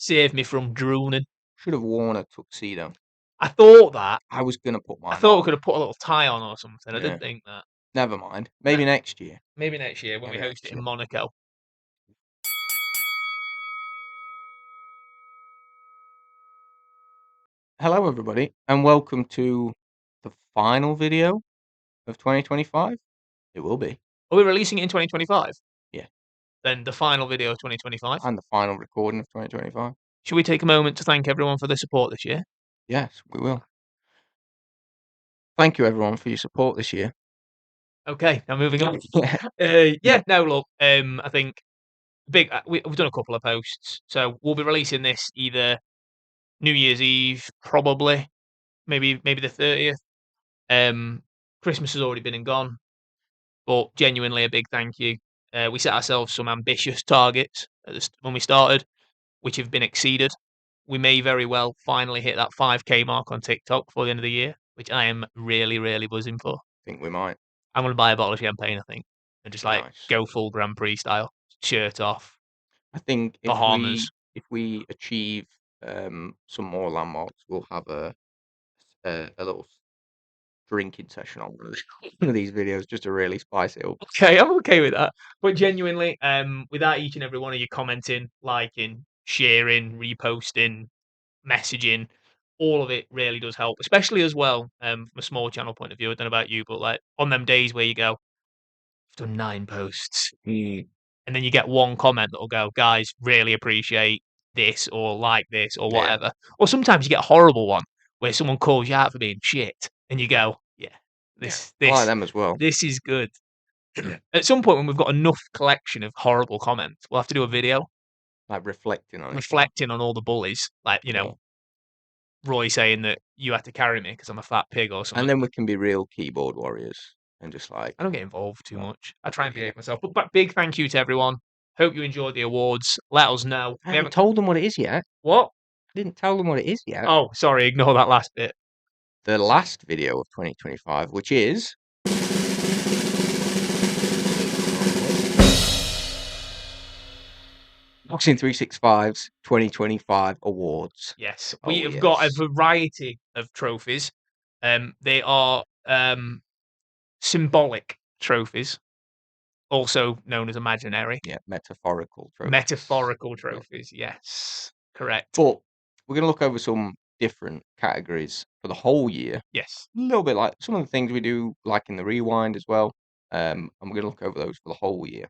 Save me from drowning. Should have worn a tuxedo. I thought that. I was gonna put I mine thought we on. could have put a little tie on or something. I Yeah. didn't think that. Never mind. Maybe next year. Maybe next year when Maybe we host next it in year. Monaco. Hello, everybody, and welcome to the final video of 2025. It will be. Are we releasing it in 2025? Yeah. Then the final video of 2025. And the final recording of 2025. Should we take a moment to thank everyone for their support this year? Yes, we will. Thank you, everyone, for your support this year. Okay, now moving on. No, look, I think we've done a couple of posts, so we'll be releasing this either New Year's Eve, probably, maybe the 30th. Christmas has already been and gone, but genuinely a big thank you. We set ourselves some ambitious targets when we started, which have been exceeded. We may very well finally hit that 5K mark on TikTok before the end of the year, which I am really, really buzzing for. I think we might. I'm gonna buy a bottle of champagne, I think, and just like Nice. go full Grand Prix style, shirt off. I think Bahamas. if we achieve some more landmarks, we'll have a little drinking session on one of these videos just to really spice it up. Okay, I'm okay with that. But genuinely, without each and every one of you commenting, liking, sharing, reposting, messaging, all of it really does help, especially as well, from a small channel point of view. I don't know about you, but like on them days where you go, I've done 9 posts, and then you get one comment that'll go, guys, really appreciate this or like this or Yeah. whatever. Or sometimes you get a horrible one where someone calls you out for being shit, and you go, yeah, I like them as well. this is good. At some point when we've got enough collection of horrible comments, we'll have to do a video Like reflecting on it. reflecting on all the bullies, like, you know, Yeah. Roy saying that you had to carry me because I'm a fat pig or something. And then we can be real keyboard warriors and just like. I don't get involved too No. much. I try and behave myself. But big thank you to everyone. Hope you enjoyed the awards. Let us know. I haven't told them what it is yet. What? I didn't tell them what it is yet. Oh, sorry, ignore that last bit. The last video of 2025, which is Boxing365's 2025 Awards. Yes, Oh, we have got a yes. variety of trophies. They are symbolic trophies, also known as imaginary. Yeah, metaphorical trophies. Metaphorical trophies, yes. Correct. But we're going to look over some different categories for the whole year. Yes. A little bit like some of the things we do, like in the rewind as well. And we're going to look over those for the whole year.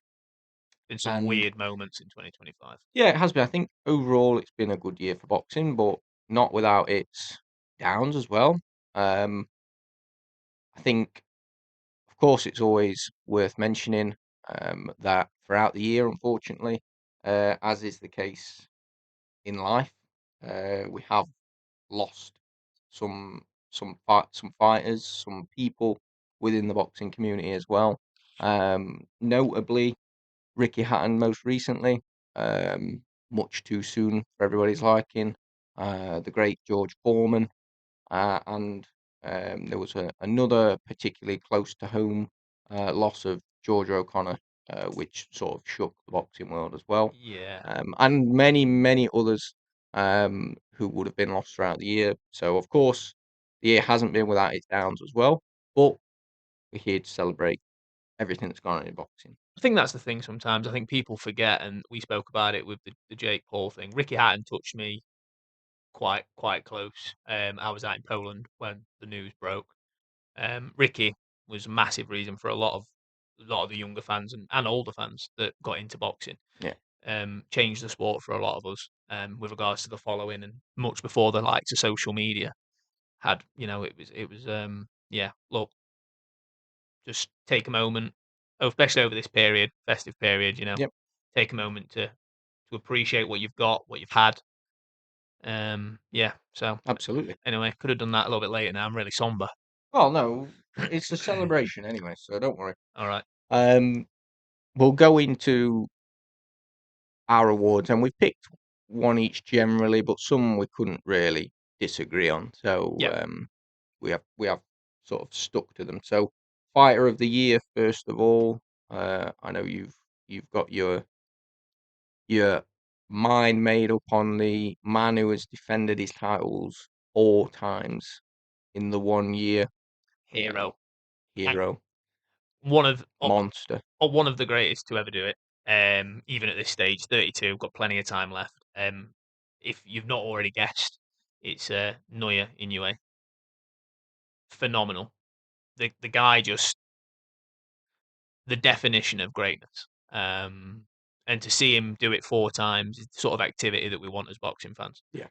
Been some weird moments in 2025. Yeah, it has been. I think overall it's been a good year for boxing, but not without its downs as well. I think, of course, it's always worth mentioning that throughout the year, unfortunately, as is the case in life, we have lost some fighters, some people within the boxing community as well. Notably, Ricky Hatton most recently, much too soon for everybody's liking. The great George Foreman, and there was another particularly close to home loss of George O'Connor, which sort of shook the boxing world as well. Yeah. And many others who would have been lost throughout the year. So of course, the year hasn't been without its downs as well. But we're here to celebrate everything that's gone on in boxing. I think that's the thing sometimes. I think people forget, and we spoke about it with the Jake Paul thing. Ricky Hatton touched me quite close. I was out in Poland when the news broke. Ricky was a massive reason for a lot of the younger fans and older fans that got into boxing. Yeah. Changed the sport for a lot of us with regards to the following, and much before the likes of social media had, it was yeah. Look, just take a moment, especially over this period, festive period. Yep. Take a moment to appreciate what you've got, what you've had. Yeah. So Absolutely. anyway, could have done that a little bit later. Now I'm really somber. Well, no, it's a celebration anyway, so don't worry. All right. We'll go into our awards, and we picked one each generally, but some we couldn't really disagree on. So Yeah. we have sort of stuck to them. So fighter of the year, first of all. I know you've got your mind made up on the man who has defended his titles 4 times in the 1 year. Hero. And Hero, one of monster. one of the greatest to ever do it. Even at this stage, 32, got plenty of time left. If you've not already guessed, it's Neuer Inoue. Phenomenal. The guy just the definition of greatness. And to see him do it 4 times is the sort of activity that we want as boxing fans. Yeah.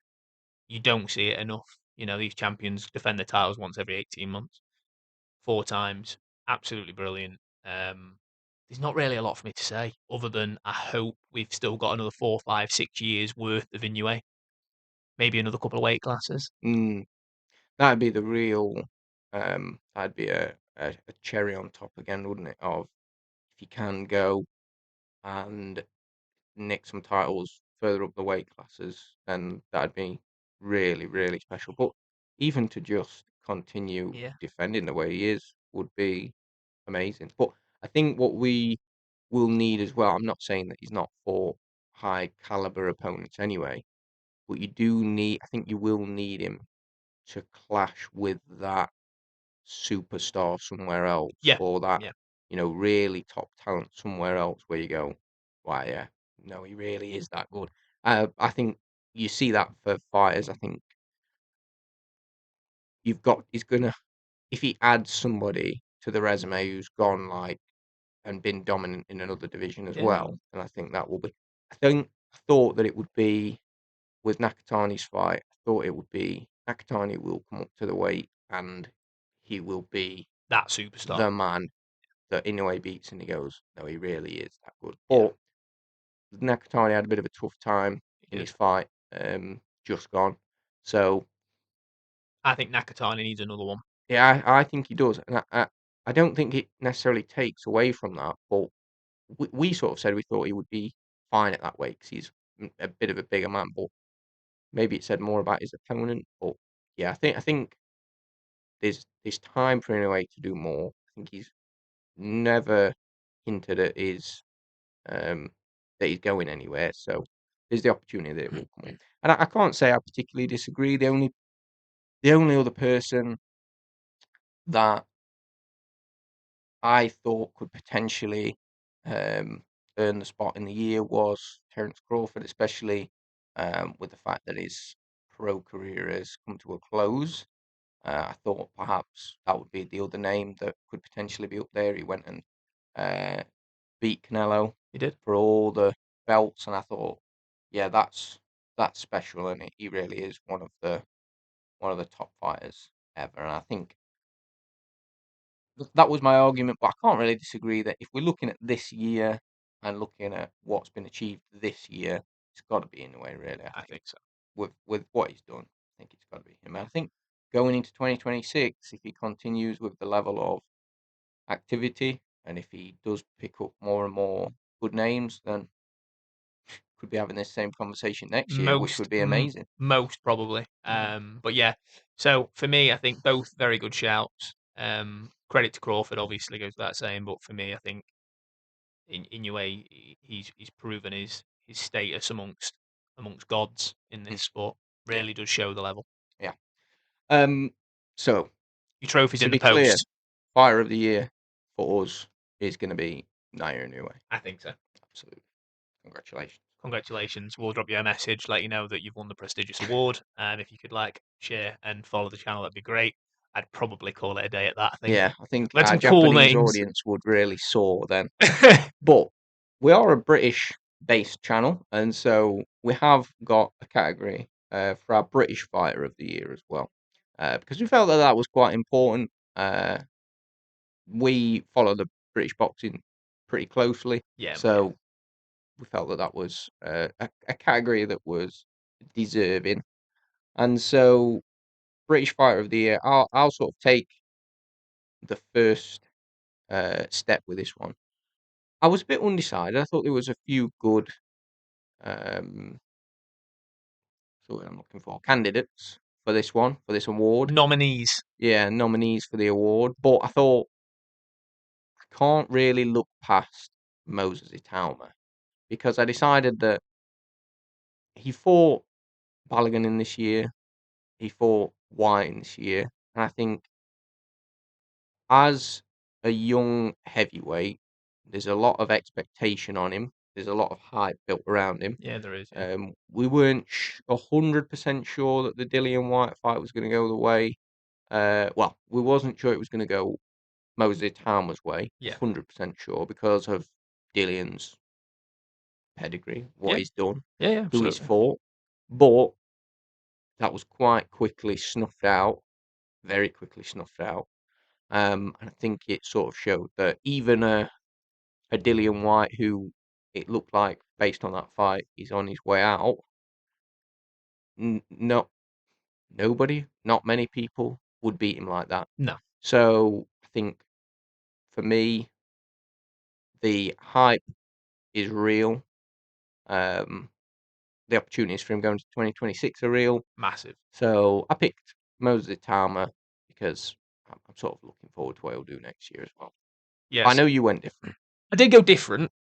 You don't see it enough. You know, these champions defend their titles once every 18 months. 4 times, absolutely brilliant. There's not really a lot for me to say other than I hope we've still got another 4, 5, 6 years worth of Inoue. Maybe another couple of weight classes. Mm, that'd be the real. That'd be a cherry on top again, wouldn't it? Of if you can go and nick some titles further up the weight classes, then that'd be really, really special. But even to just continue Yeah, defending the way he is would be amazing. But I think what we will need as well, I'm not saying that he's not for high caliber opponents anyway, but you do need, I think you will need him to clash with that superstar somewhere else yeah, or that, yeah. really top talent somewhere else where you go, why, yeah, no, he really is that good. I think you see that for fighters. I think he's gonna, if he adds somebody to the resume who's gone like and been dominant in another division as Yeah. well, and I think that will be, I thought that it would be with Nakatani's fight, I thought it would be Nakatani will come up to the weight and he will be That superstar. the man that Inoue beats, and he goes, no, he really is that good. Yeah, But Nakatani had a bit of a tough time he in did. his fight, just gone. So I think Nakatani needs another one. yeah, I think he does, and I don't think it necessarily takes away from that. But we sort of said we thought he would be fine at that weight because he's a bit of a bigger man. But maybe it said more about his opponent. But yeah, I think there's time for Inoue to do more. I think he's never hinted at his um, that he's going anywhere. So there's the opportunity that it will come up. And I can't say I particularly disagree. The only other person that I thought could potentially um, earn the spot in the year was Terence Crawford, especially with the fact that his pro career has come to a close. I thought perhaps that would be the other name that could potentially be up there. He went and uh, beat Canelo He did. for all the belts, and I thought, yeah, that's special, and he really is one of the top fighters ever. And I think that was my argument, but I can't really disagree that if we're looking at this year and looking at what's been achieved this year, it's got to be in a way, really. I I think think so. with what he's done, I think it's got to be him. And I think going into 2026, if he continues with the level of activity and if he does pick up more and more good names, then could be having this same conversation next year, which Most would be amazing. most probably. Mm. But yeah. So for me, I think both very good shouts. Credit to Crawford, obviously goes without saying, but for me, I think in your way, he's proven his status amongst gods in Mm. this sport. Yeah, Really does show the level. yeah. Um, so Your trophy's to in the be clear, post. Fire of the Year for us is going to be Nair Inoue. I think so. Absolutely, congratulations. Congratulations. We'll drop you a message, let you know that you've won the prestigious award. And if you could like, share, and follow the channel, that'd be great. I'd probably call it a day at that, I think. Yeah, I think Let our some cool Japanese names. audience would really soar then. But we are a British-based channel, and so we have got a category for our British Fighter of the Year as well, because we felt that that was quite important. We follow the British boxing pretty closely, Yeah, yeah. so we felt that that was a category that was deserving. And so, British Fighter of the Year, I'll sort of take the first step with this one. I was a bit undecided. I thought there was a few good, um, sort of I'm looking for candidates for this one, for this award. Nominees. Yeah, nominees for the award. But I thought I can't really look past Moses Itauma because I decided that he fought Balogun in this year. He fought White in this year, and I think as a young heavyweight, there's a lot of expectation on him. There's a lot of hype built around him. Yeah, there is. Yeah. We weren't 100% sure that the Dillian White fight was going to go the way. Well, we wasn't sure it was going to go Moses Tama's way. Yeah. 100% sure because of Dillian's pedigree, what Yeah. he's done, Yeah. who he's Absolutely. fought. But that was quite quickly snuffed out, very quickly snuffed out. And I think it sort of showed that even a Dillian White, who it looked like based on that fight, he's on his way out. Not nobody, not many people would beat him like that. No. So I think for me, the hype is real. The opportunities for him going to 2026 are real. Massive. So I picked Moses Tama because I'm sort of looking forward to what he'll do next year as well. I Yes. know you went different. I did go different.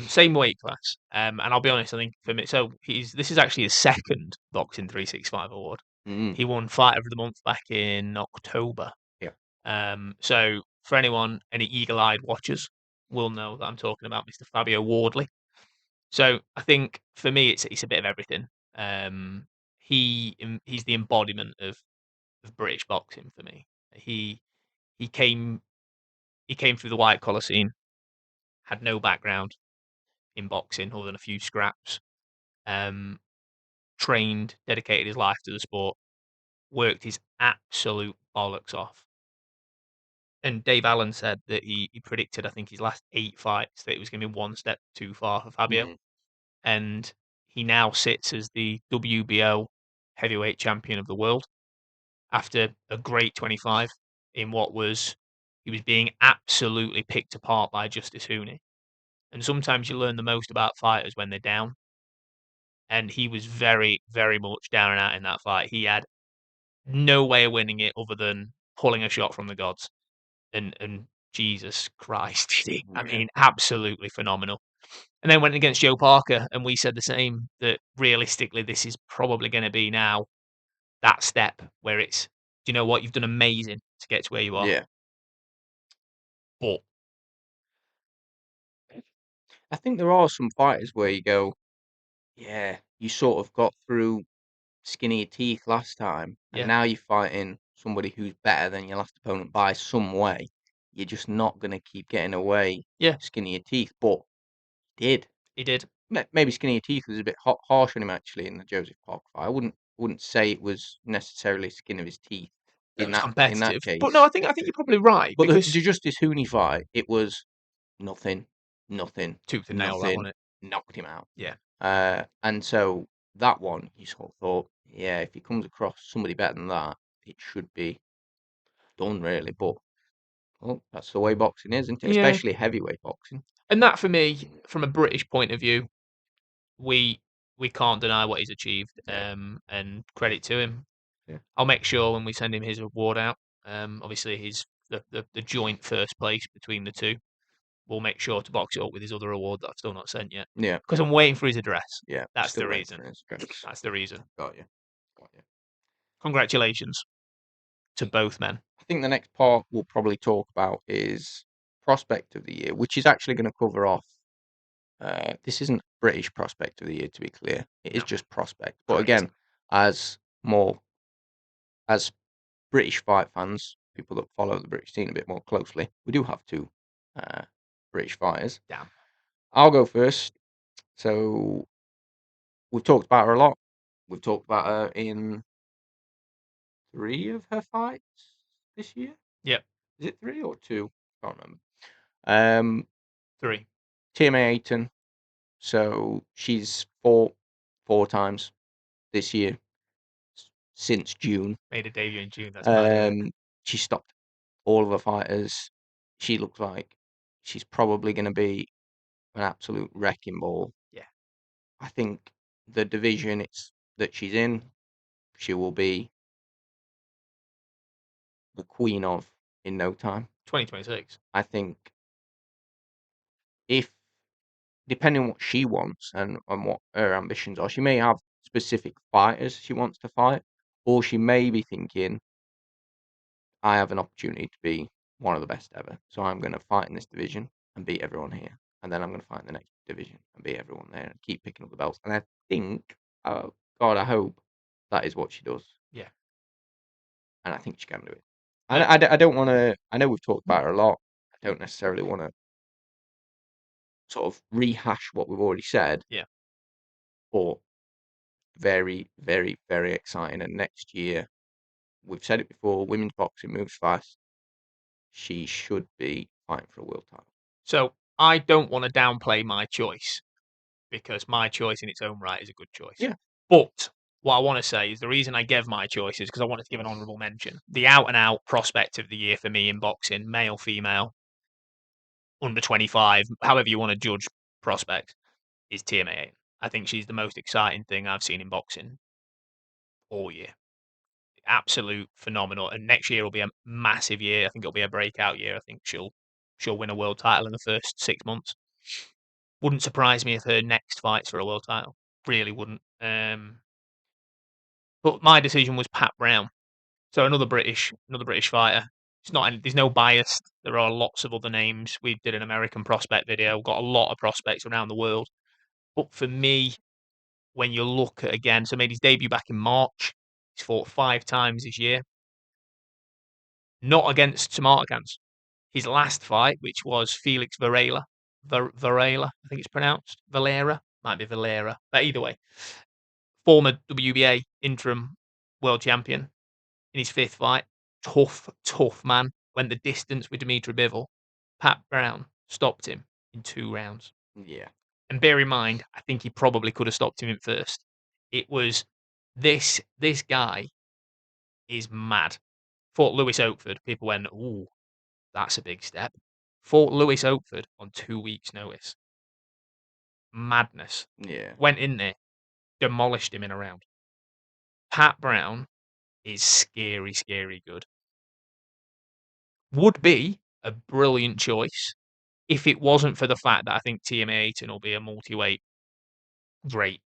Same weight class. And I'll be honest, I think for me, so this is actually his second Boxing 365 award. Mm, He won Fighter of the Month back in October. yeah. So for anyone, any eagle-eyed watchers will know that I'm talking about Mr. Fabio Wardley. So I think for me, it's a bit of everything. He's the embodiment of British boxing for me. He came he came through the white collar scene, had no background in boxing other than a few scraps. Um, Trained, dedicated his life to the sport, worked his absolute bollocks off. And Dave Allen said that he predicted, I think, his last 8 fights that it was going to be one step too far for Fabio. Mm, And he now sits as the WBO heavyweight champion of the world after a great 25 in what was he was being absolutely picked apart by Justice Hooney. And sometimes you learn the most about fighters when they're down. And he was very, very much down and out in that fight. He had no way of winning it other than pulling a shot from the gods. And Jesus Christ, did he? I yeah. mean, absolutely phenomenal. And then went against Joe Parker, and we said the same that realistically, this is probably going to be now that step where it's, do you know what? You've done amazing to get to where you are. Yeah. But I think there are some fighters where you go, yeah, you sort of got through skinny teeth last time, and yeah, now you're fighting somebody who's better than your last opponent by some way. You're just not going to keep getting away yeah, skinnier teeth, but he did. he did. Maybe skinnier teeth was a bit harsh on him actually in the Joseph Park fight. I wouldn't say it was necessarily skin of his teeth It in was that competitive. But no, case. I think you're probably right But the because Justice Hooney fight, it was nothing, nothing, tooth and nail that nothing, one. It. knocked him out. Yeah. And so that one, you sort of thought, yeah, if he comes across somebody better than that, it should be done really. But well, that's the way boxing is, isn't it? Yeah. Especially heavyweight boxing. And that for me, from a British point of view, we we can't deny what he's achieved. Yeah, And credit to him. yeah, I'll make sure when we send him his award out, obviously his the joint first place between the two. We'll make sure to box it up with his other award that I've still not sent yet yeah, because I'm waiting for his address. yeah. That's Still the waiting reason. for his address. That's the reason. Got you, got you. Congratulations to both men. I think the next part we'll probably talk about is prospect of the year, which is actually going to cover off. This isn't British prospect of the year, to be clear. It is No, just prospect. But correct. again, as more as British fight fans, people that follow the British scene a bit more closely, we do have two British fighters. Damn. I'll go first. So we've talked about her a lot. We've talked about her in 3 of her fights this year. Yep. Is it 3 or 2? Can't remember. Um, 3. TMA Ayton. So she's fought 4 times this year since June. Made a debut in June. That's mad, isn't it? She stopped all of her fighters. She looks like she's probably going to be an absolute wrecking ball. Yeah. I think the division it's that she's in, she will be the queen of in no time. 2026. I think if depending on what she wants and what her ambitions are, she may have specific fighters she wants to fight, or she may be thinking, I have an opportunity to be one of the best ever, so I'm going to fight in this division and beat everyone here, and then I'm going to fight in the next division and beat everyone there, and keep picking up the belts. And I think, oh God, I hope that is what she does, Yeah. and I think she can do it. I don't want to. I know we've talked about her a lot. I don't necessarily want to sort of rehash what we've already said. Yeah. But very, very, very exciting. And next year, we've said it before, women's boxing moves fast. She should be fighting for a world title. So I don't want to downplay my choice because my choice in its own right is a good choice. Yeah. But what I want to say is the reason I gave my choice is because I wanted to give an honourable mention. The out and out prospect of the year for me in boxing, male, female, under 25, however you want to judge prospect, is TMA. I think she's the most exciting thing I've seen in boxing all year. Absolute phenomenal. And next year will be a massive year. I think it'll be a breakout year. I think she'll win a world title in the first 6 months. Wouldn't surprise me if her next fight's for a world title. Really wouldn't. But my decision was Pat Brown. So another British fighter. It's not. There's no bias. There are lots of other names. We did an American prospect video. Got a lot of prospects around the world. But for me, when you look at again, so made his debut back in March. He's fought 5 times this year. Not against Samarkand. His last fight, which was Felix Varela, Varela, I think it's pronounced Valera, might be Valera, but either way, former WBA interim world champion in his 5th fight. Tough man. Went the distance with Dimitri Bivol. Pat Brown stopped him in 2 rounds. Yeah. And bear in mind, I think he probably could have stopped him in first. It was this guy is mad. Fought Lewis Oakford. People went, ooh, that's a big step. Fought Lewis Oakford on 2 weeks' notice. Madness. Yeah. Went in there, demolished him in a round. Pat Brown is scary, scary good. Would be a brilliant choice if it wasn't for the fact that I think TMA Ayton will be a multi-weight great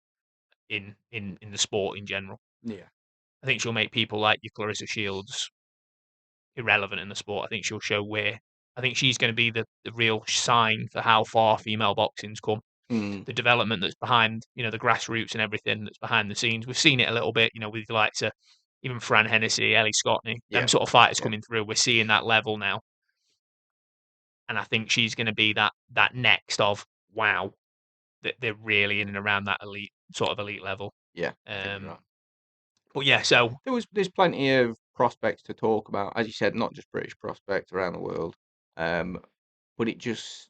in the sport in general. Yeah. I think she'll make people like your Clarissa Shields irrelevant in the sport. I think she'll show where. I think she's going to be the real sign for how far female boxing's come. The development that's behind, the grassroots and everything that's behind the scenes. We've seen it a little bit, with the likes of even Fran Hennessy, Ellie Scottney, them sort of fighters coming through. We're seeing that level now. And I think she's going to be that next of, wow, that they're really in and around that elite level. Yeah. I think you're right. But yeah, so there's plenty of prospects to talk about, as you said, not just British prospects around the world. But it just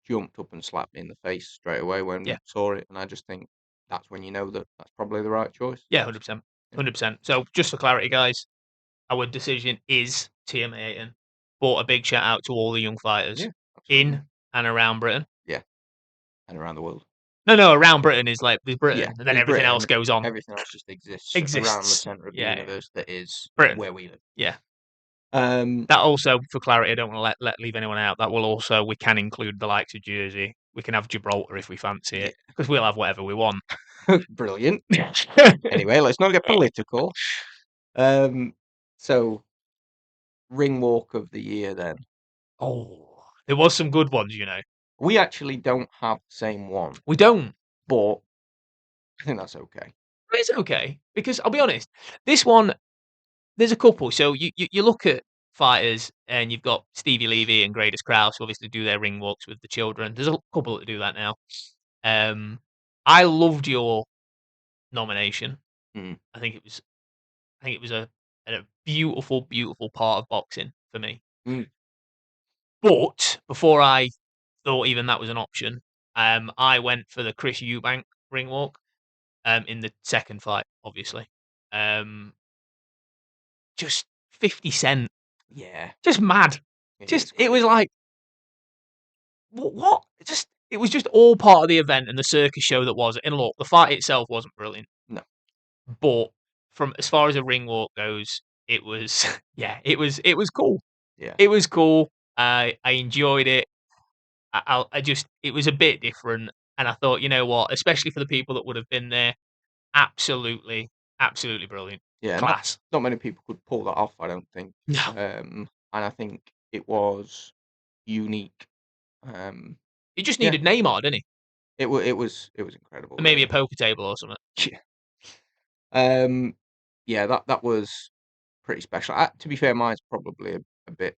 jumped up and slapped me in the face straight away when we saw it, and I just think that's when you know that that's probably the right choice. Yeah, 100%, 100%. So just for clarity, guys, our decision is TMA Ayton. But a big shout out to all the young fighters in and around Britain. Yeah, and around the world. No, around Britain is like there's Britain, and then everything else goes on. Everything else just exists around the centre of the universe that is Britain. where we live. Yeah. That also, for clarity, I don't want to leave anyone out. That will also, we can include the likes of Jersey. We can have Gibraltar if we fancy it, because we'll have whatever we want. Brilliant. Anyway, let's not get political. So, Ringwalk of the year then. Oh, there was some good ones, We actually don't have the same one. We don't. But I think that's okay. It's okay, because I'll be honest, this one, there's a couple. So you look at fighters, and you've got Stevie Levy and Gradus Krause, who obviously do their ring walks with the children. There's a couple that do that now. I loved your nomination. I think it was a beautiful, beautiful part of boxing for me. But before I thought even that was an option, I went for the Chris Eubank ring walk in the second fight, obviously. Just 50 Cent. Yeah. Just mad. It was like, what? It was just all part of the event and the circus show that was. And look, the fight itself wasn't brilliant. No. But from as far as a ring walk goes, it was, it was cool. Yeah. It was cool. I enjoyed it. It was a bit different. And I thought, you know what, especially for the people that would have been there, absolutely, absolutely brilliant. Yeah, Class. not many people could pull that off, I don't think. No. And I think it was unique. Um, He just yeah, needed Neymar, didn't he? it was incredible, And maybe a really. poker table or something. Yeah. Um, yeah, that was pretty special. To be fair, mine's probably a bit.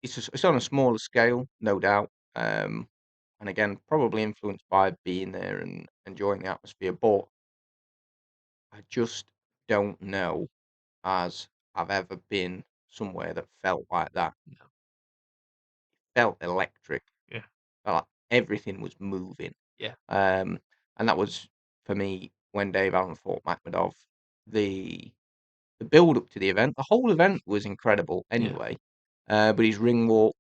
It's on a smaller scale, no doubt. And again, probably influenced by being there and enjoying the atmosphere. But I just don't know as I've ever been somewhere that felt like that. No. Felt electric. Yeah. Felt like everything was moving. Yeah. Um, and that was for me when Dave Allen fought Makhmedov. The the build up to the event, the whole event was incredible Yeah. anyway. But his ring walk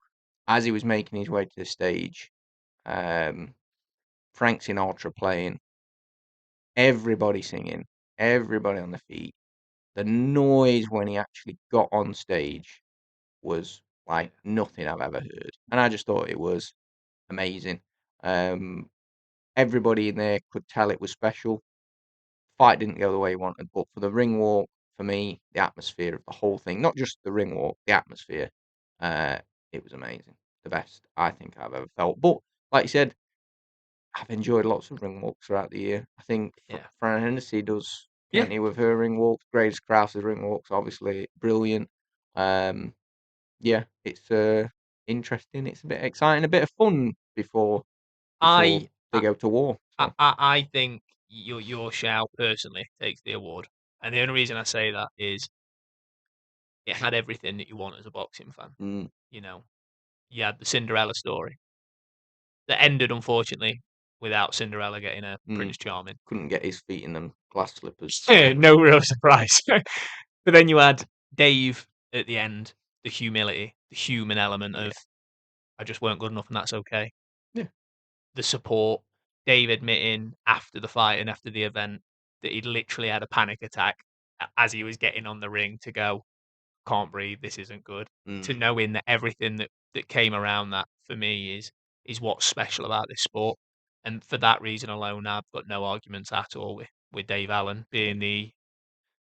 as he was making his way to the stage, um, Frank Sinatra playing, everybody singing, everybody on the feet. The noise when he actually got on stage was like Yeah. nothing I've ever heard, and I just thought it was amazing. Um, Everybody in there could tell it was special. Fight didn't go the way he wanted, but for the ring walk, for me, the atmosphere of the whole thing, not just the ring walk, the atmosphere, uh, it was amazing. The best I think I've ever felt. But like you said, I've enjoyed lots of ring walks throughout the year. I think Yeah. Fran Hennessy does Yeah. plenty with her ring walks. Grace Krause's ring walks, obviously brilliant. Um, yeah, it's interesting. It's a bit exciting, a bit of fun before I they go to war. So, I think your shout personally takes the award, and the only reason I say that is it had everything that you want as a boxing fan. mm, You know, you had the Cinderella story that ended unfortunately without Cinderella getting a mm, Prince Charming. couldn't get his feet in them glass slippers. No real surprise. But then you had Dave at the end, the humility, the human element Yeah, of I just weren't good enough and that's okay. yeah, The support, Dave admitting after the fight and after the event that he'd literally had a panic attack as he was getting on the ring to go, can't breathe, this isn't good. To mm, knowing that everything that came around that for me is what's special about this sport. And for that reason alone, I've got no arguments at all with Dave Allen yeah. being the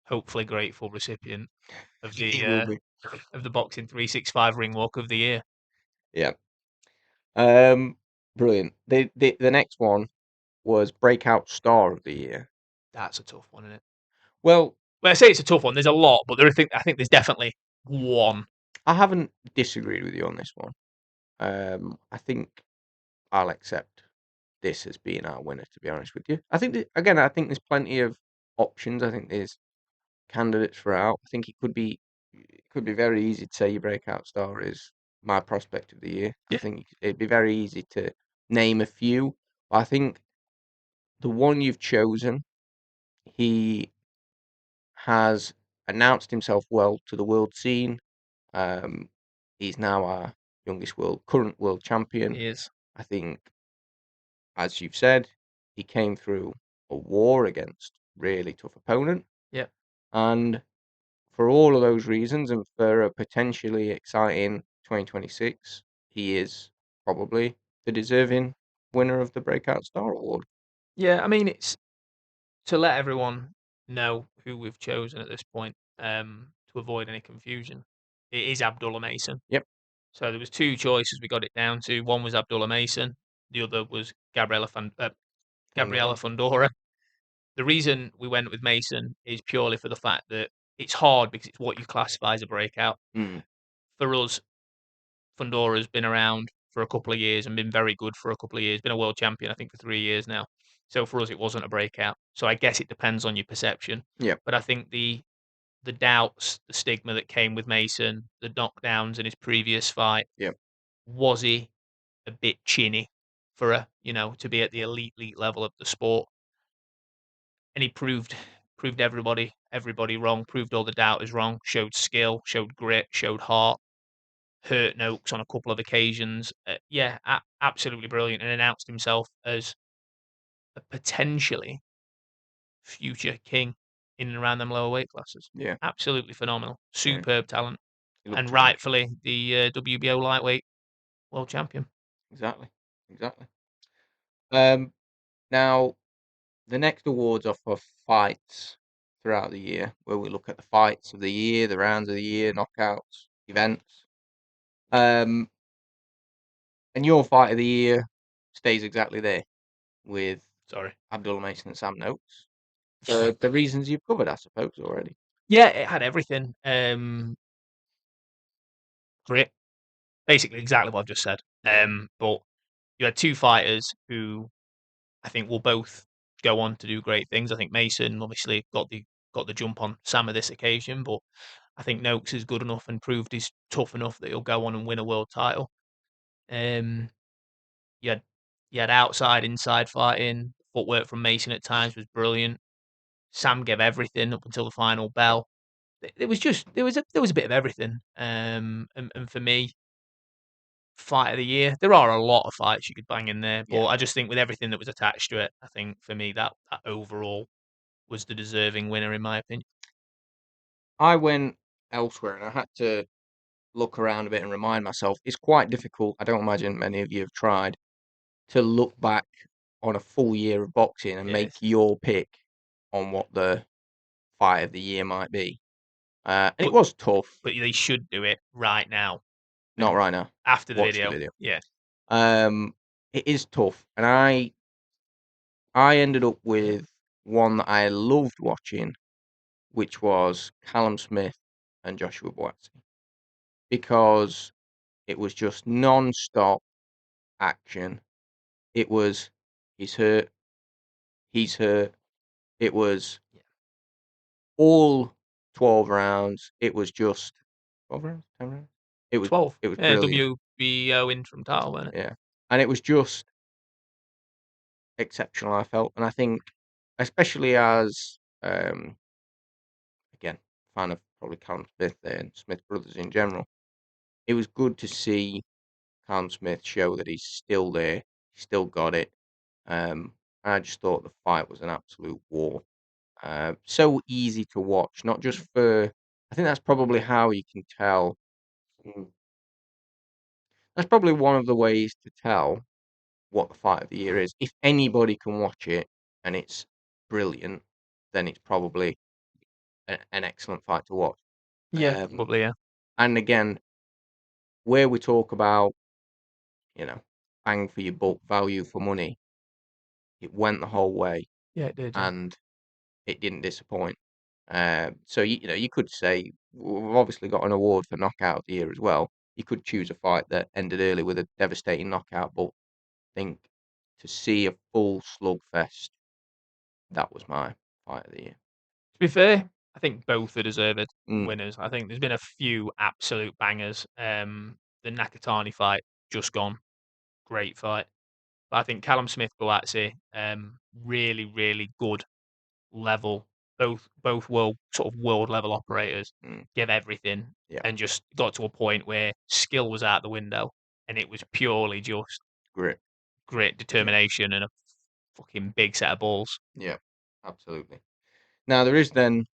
hopefully grateful recipient He will be. of the Boxing 365 Ringwalk of the Year. Yeah. Um, Brilliant. The next one was Breakout Star of the Year. That's a tough one, isn't it? Well, Well, I say it's a tough one. There's a lot, but I think there's definitely one. I haven't disagreed with you on this one. I think I'll accept this as being our winner, to be honest with you. I think again, I think there's plenty of options. I think there's candidates throughout. I think it could be very easy to say your breakout star is my prospect of the year. I Yeah. think it'd be very easy to name a few. But I think the one you've chosen, he has announced himself well to the world scene. Um, he's now our current world champion. He is. I think, as you've said, he came through a war against really tough opponent, Yeah. and for all of those reasons, and for a potentially exciting 2026, he is probably the deserving winner of the Breakout Star Award. Yeah, I mean, it's to let everyone know who we've chosen at this point, to avoid any confusion. It is Abdullah Mason. Yep. So there was two choices we got it down to. One was Abdullah Mason. The other was Gabriela Fundora. Fundora. The reason we went with Mason is purely for the fact that it's hard because it's what you classify as a breakout. Mm, For us, Fundora's been around for a couple of years and been very good for a couple of years. Been a world champion, I think, for 3 years now. So for us, it wasn't a breakout. So I guess it depends on your perception. yep. But I think the doubts, the stigma that came with Mason, the knockdowns in his previous fight, Yep. was he a bit chinny for to be at the elite level of the sport? And he proved everybody wrong, proved all the doubters wrong, showed skill, showed grit, showed heart, hurt Noakes on a couple of occasions. Yeah, absolutely brilliant, and announced himself as a potentially future king in and around them lower weight classes. Yeah. Absolutely phenomenal, Yeah. superb talent, He looked and terrific. rightfully the WBO lightweight world champion. Exactly. Exactly. Um, Now the next awards are for fights throughout the year, where we look at the fights of the year, the rounds of the year, knockouts, events. Um, and your fight of the year stays exactly there with Sorry. Abdullah Mason and Sam Noakes for the reasons you've covered, I suppose, already. Yeah, it had everything. Great. Basically exactly what I've just said. But you had two fighters who I think will both go on to do great things. I think Mason obviously got the jump on Sam of this occasion, but I think Noakes is good enough and proved he's tough enough that he'll go on and win a world title. Um, you had you had outside, inside fighting. Footwork from Mason at times was brilliant. Sam gave everything up until the final bell. It was just there was a bit of everything. And for me, fight of the year. There are a lot of fights you could bang in there, Yeah. but I just think with everything that was attached to it, I think for me that overall was the deserving winner in my opinion. I went elsewhere and I had to look around a bit and remind myself. It's quite difficult. I don't imagine many of you have tried to look back on a full year of boxing and make Yes, your pick on what the fight of the year might be. And it but was tough. but they should do it right now Not and right now. after the Watch the video. video. Yeah, Um, it is tough, and I ended up with one that I loved watching, which was Callum Smith and Joshua Buatsi, because it was just non-stop action. It was he's hurt, he's hurt. It was all 12 rounds. It was just 12 rounds, 10 rounds. It was 12. it was Yeah, brilliant. WBO interim title, wasn't it? Yeah, and it was just exceptional. I felt, and I think, especially as again fan of probably Callum Smith there and Smith brothers in general, it was good to see Callum Smith show that he's still there, he's still got it. And I just thought the fight was an absolute war. So easy to watch, not just for. I think that's probably how you can tell. Mm, That's probably one of the ways to tell what the fight of the year is. If anybody can watch it and it's brilliant, then it's probably an excellent fight to watch. Yeah, Um, probably. Yeah, and again, where we talk about, you know, bang for your buck, value for money, it went the whole way yeah, it did. Yeah. and it didn't disappoint. So you could say we've obviously got an award for knockout of the year as well. You could choose a fight that ended early with a devastating knockout, but I think to see a full slugfest, that was my fight of the year. To be fair, I think both are deserved Mm, winners. I think there's been a few absolute bangers. The Nakatani fight just gone, great fight. But I think Callum Smith Boatse, really, really good level. Both world sort of world level operators mm, give everything yeah, and just got to a point where skill was out the window and it was purely just great. grit, Yeah, determination, and a fucking big set of balls. yeah, absolutely. Now there is then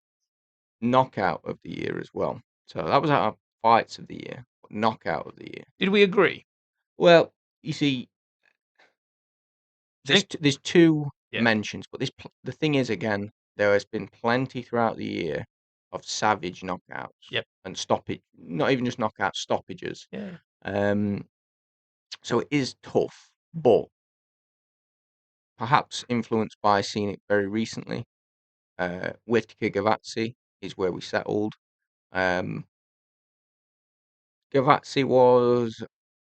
knockout of the year as well. So that was our fights of the year, knockout of the year. Did we agree? Well, you see, Do you think? there's two Yeah. mentions, but the thing is again, there has been plenty throughout the year of savage knockouts Yep. and stoppage, not even just knockouts, stoppages. Yeah. Um, so it is tough, but perhaps influenced by seeing it very recently. Whittaker Gavazzi is where we settled. Um, Gavazzi was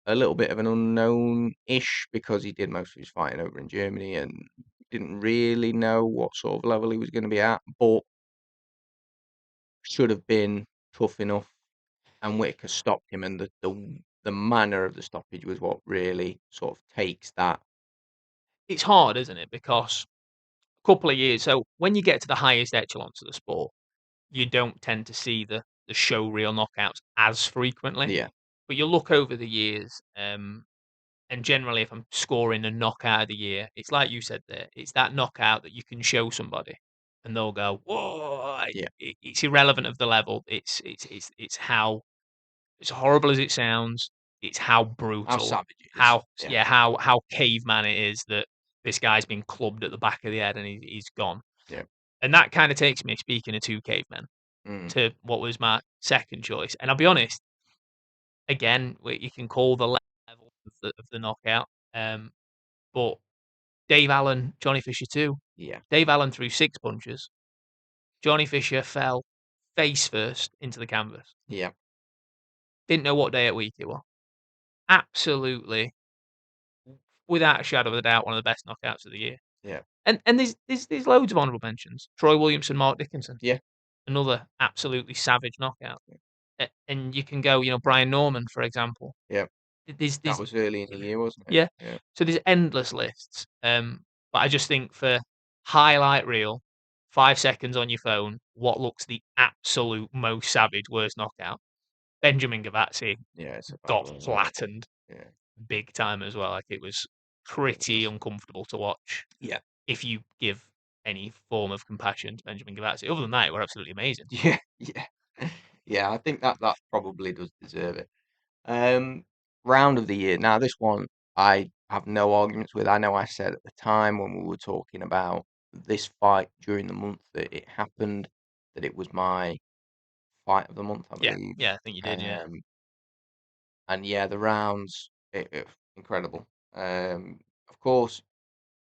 a little bit of an unknown-ish because he did most of his fighting over in Germany and didn't really know what sort of level he was going to be at, but should have been tough enough. And Whittaker stopped him, and the manner of the stoppage was what really sort of takes that. It's hard, isn't it? Because a couple of years. So when you get to the highest echelons of the sport, you don't tend to see the show reel knockouts as frequently. Yeah, But you look over the years, and generally, if I'm scoring a knockout of the year, it's like you said there. It's that knockout that you can show somebody, and they'll go, "Whoa!" yeah. It's irrelevant of the level. It's how as horrible as it sounds. It's how How brutal, savage it is. Yeah, how caveman it is that this guy's been clubbed at the back of the head and he's gone. Yeah. And that kind of takes me, speaking of two cavemen, Mm. to what was my second choice. And I'll be honest, again, you can call the level of the knockout, but Dave Allen, Johnny Fisher too. Yeah. Dave Allen threw 6 punches. Johnny Fisher fell face first into the canvas. Yeah. Didn't know what day of week it was. Absolutely, without a shadow of a doubt, one of the best knockouts of the year. Yeah. And there's loads of honourable mentions. Troy Williamson, Mark Dickinson, Yeah. another absolutely savage knockout. And you can go, Brian Norman, for example. Yeah. That There's was early in the year, wasn't it? yeah. Yeah. So there's endless lists. But I just think for highlight reel, 5 seconds on your phone, what looks the absolute most savage worst knockout. Benjamin Gavazzi Yeah. It's a bad got one. flattened Yeah. big time as well. Like, it was pretty uncomfortable to watch Yeah. if you give any form of compassion to Benjamin Gavazzi. Other than that, it were absolutely amazing. Yeah. Yeah. Yeah. I think that probably does deserve it. Round of the year. Now, this one I have no arguments with. I know I said at the time when we were talking about this fight during the month that it happened, that it was my fight of the month, I Yeah, believe. yeah, I think you did, yeah. And yeah, the rounds, incredible. Of course,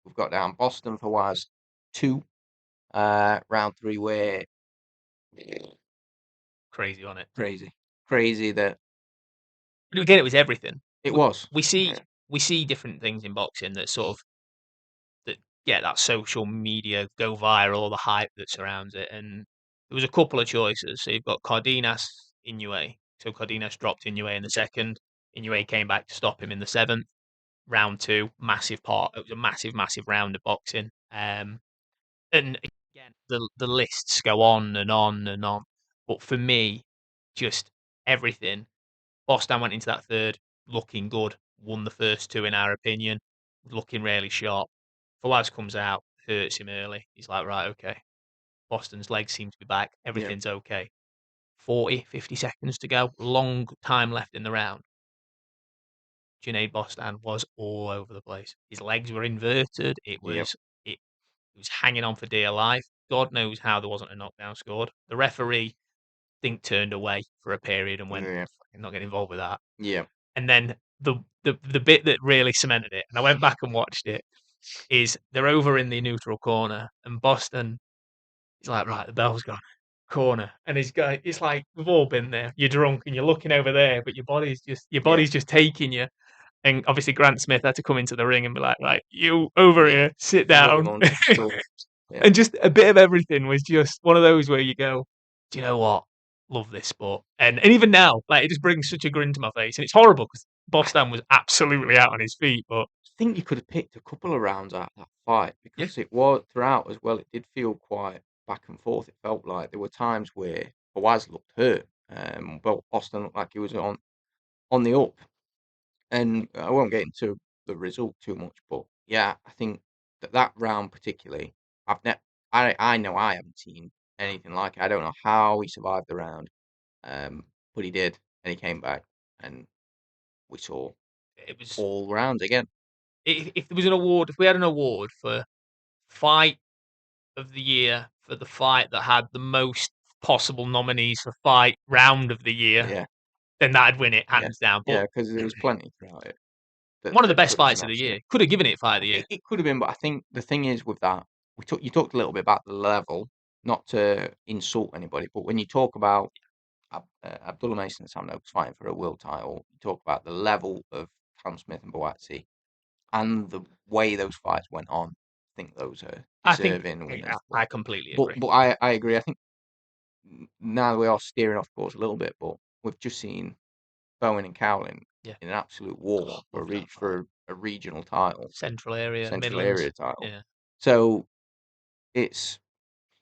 we've got down Boston for was 2, round 3 where Crazy on it. crazy, crazy that But again, it was everything. it We was. we see Yeah, we see different things in boxing that sort of that get that social media go viral, all the hype that surrounds it, and there was a couple of choices. So you've got Cardenas, Inoue. So Cardenas dropped Inoue in the second. Inoue came back to stop him in the seventh. Round 2, massive part. It was a massive, massive round of boxing. And again, the lists go on and on and on. But for me, just everything. Boston went into that third looking good, won the first 2 in our opinion, looking really sharp. Fawaz comes out, hurts him early. He's like, right, okay. Boston's legs seem to be back. yeah, Everything's okay. 40, 50 seconds to go. Long time left in the round. Junaid Bostan was all over the place. His legs were inverted. yeah, It was hanging on for dear life. God knows how there wasn't a knockdown scored. The referee, think, turned away for a period and went, yeah, "I'm not getting involved with that." yeah, And then the bit that really cemented it, and I went back and watched it, is they're over in the neutral corner, and Boston is like, right, the bell's gone. Corner, and it's like we've all been there. You're drunk and you're looking over there, but your yeah, body's just taking you. And obviously Grant Smith had to come into the ring and be like, right, you over yeah. here, sit Everybody down. wants to, yeah, And just a bit of everything was just one of those where you go, do you know what? Love this sport. And even now, like, it just brings such a grin to my face. And it's horrible because Boston was absolutely out on his feet. But think you could have picked a couple of rounds out of that fight yeah, because it was throughout as well. It did feel quite back and forth. It felt like there were times where Fawaz looked hurt. Well, Boston looked like he was on the up. And I won't get into the result too much, but yeah, I think that round particularly, I've ne- I know I haven't seen anything like it. I don't know how he survived the round, but he did, and he came back, and we saw it was. all rounds again. If there was an award, if we had an award for fight of the year, for the fight that had the most possible nominees for fight round of the year, Yeah, then that'd win it yeah, hands down. But yeah, because there was plenty throughout it one of the that best could have been fights of the year. absolute. Could have given it fight of the year. It could have been, but I think the thing is with that, you talked a little bit about the level, not to insult anybody, but when you talk about Abdullah Mason and Sam Noakes fighting for a world title, you talk about the level of Callum Smith and Boatsi and the way those fights went on. I think those are I think deserving yeah, winners. I completely But agree. I agree. I think now we are steering off course a little bit, but we've just seen Bowen and Cowling Yeah, in an absolute war for love that fight. for a regional title, Central area, central Midlands. area title. Yeah, So it's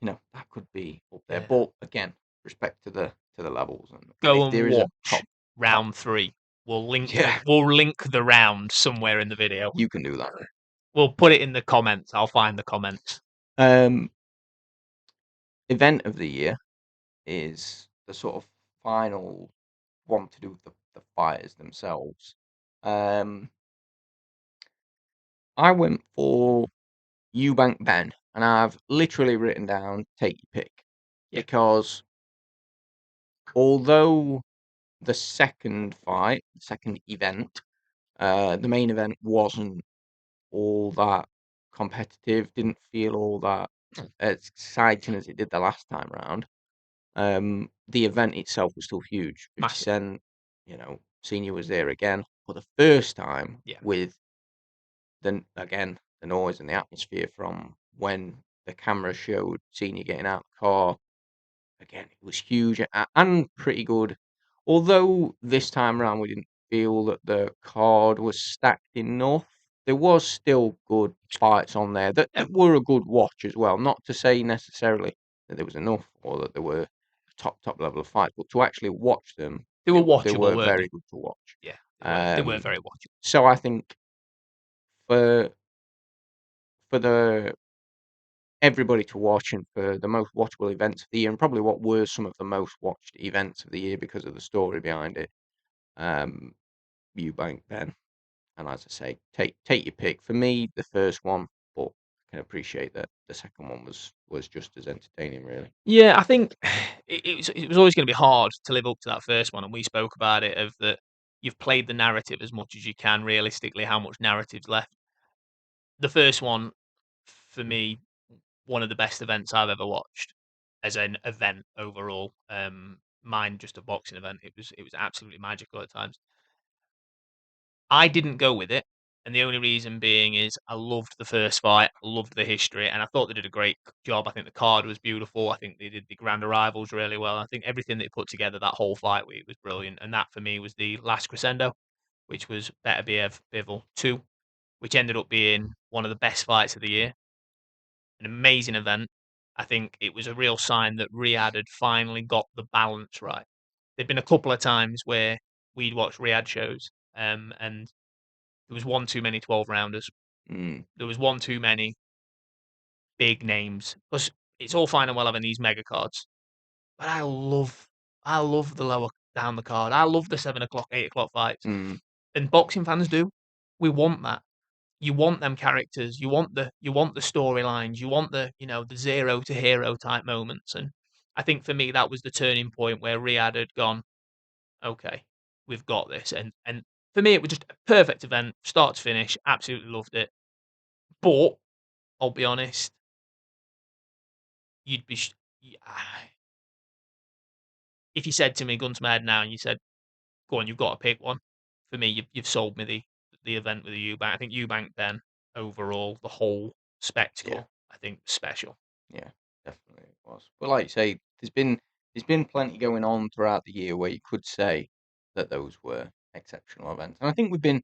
that could be up there. yeah. But again, respect to the levels and Go if and there is a watch top, round 3. yeah, We'll link the round somewhere in the video. you can do that. We'll put it in the comments. I'll find the comments. Um, Event of the year is the sort of final one to do with the fighters themselves. Um, I went for Eubank Ben, and I've literally written down take your pick Yeah, because although the second event, the main event wasn't all that competitive, didn't feel all that as exciting as it did the last time round. The event itself was still huge. 50 massive. Cent, Senior was there again for the first time Yeah, with the noise and the atmosphere from when the camera showed Senior getting out of the car. Again, it was huge and pretty good. Although this time around we didn't feel that the card was stacked enough, there was still good fights on there that were a good watch as well. Not to say necessarily that there was enough or that there were top level of fights, but to actually watch them, they were they watchable, were weren't very they? good to watch. Yeah, they were Um, very watchable. so I think for the everybody to watch and for the most watchable events of the year and probably what were some of the most watched events of the year because of the story behind it. Um, Eubank Ben, and as I say, take your pick. For me, the first one, but I can appreciate that the second one was just as entertaining, really. Yeah, I think it was always going to be hard to live up to that first one, and we spoke about it of that you've played the narrative as much as you can realistically. How much narrative's left? The first one, for me, one of the best events I've ever watched as an event overall. Mine just a boxing event. It was absolutely magical at times. I didn't go with it, and the only reason being is I loved the first fight, loved the history, and I thought they did a great job. I think the card was beautiful. I think they did the grand arrivals really well. I think everything they put together that whole fight week was brilliant, and that for me was the last crescendo, which was Beterbiev Bivol 2, which ended up being one of the best fights of the year. An amazing event. I think it was a real sign that Riyadh had finally got the balance right. There'd been a couple of times where we'd watched Riyadh shows, and there was one too many 12 rounders. Mm, There was one too many big names. Plus, it's all fine and well having these mega cards, but I love the lower down the card. I love the 7 o'clock, 8 o'clock fights, mm, and boxing fans do. We want that. You want them characters. You want the storylines. You want the zero to hero type moments. And I think for me that was the turning point where Riyadh had gone, okay, we've got this. And for me it was just a perfect event, start to finish. Absolutely loved it. But I'll be honest, you'd be if you said to me, gun to my head now, and you said, "Go on, you've got to pick one." For me, you've sold me the event with the Eubank. I think Eubank then overall the whole yeah, spectacle, I think special. yeah, definitely it was. But like you say, there's been plenty going on throughout the year where you could say that those were exceptional events, and I think we've been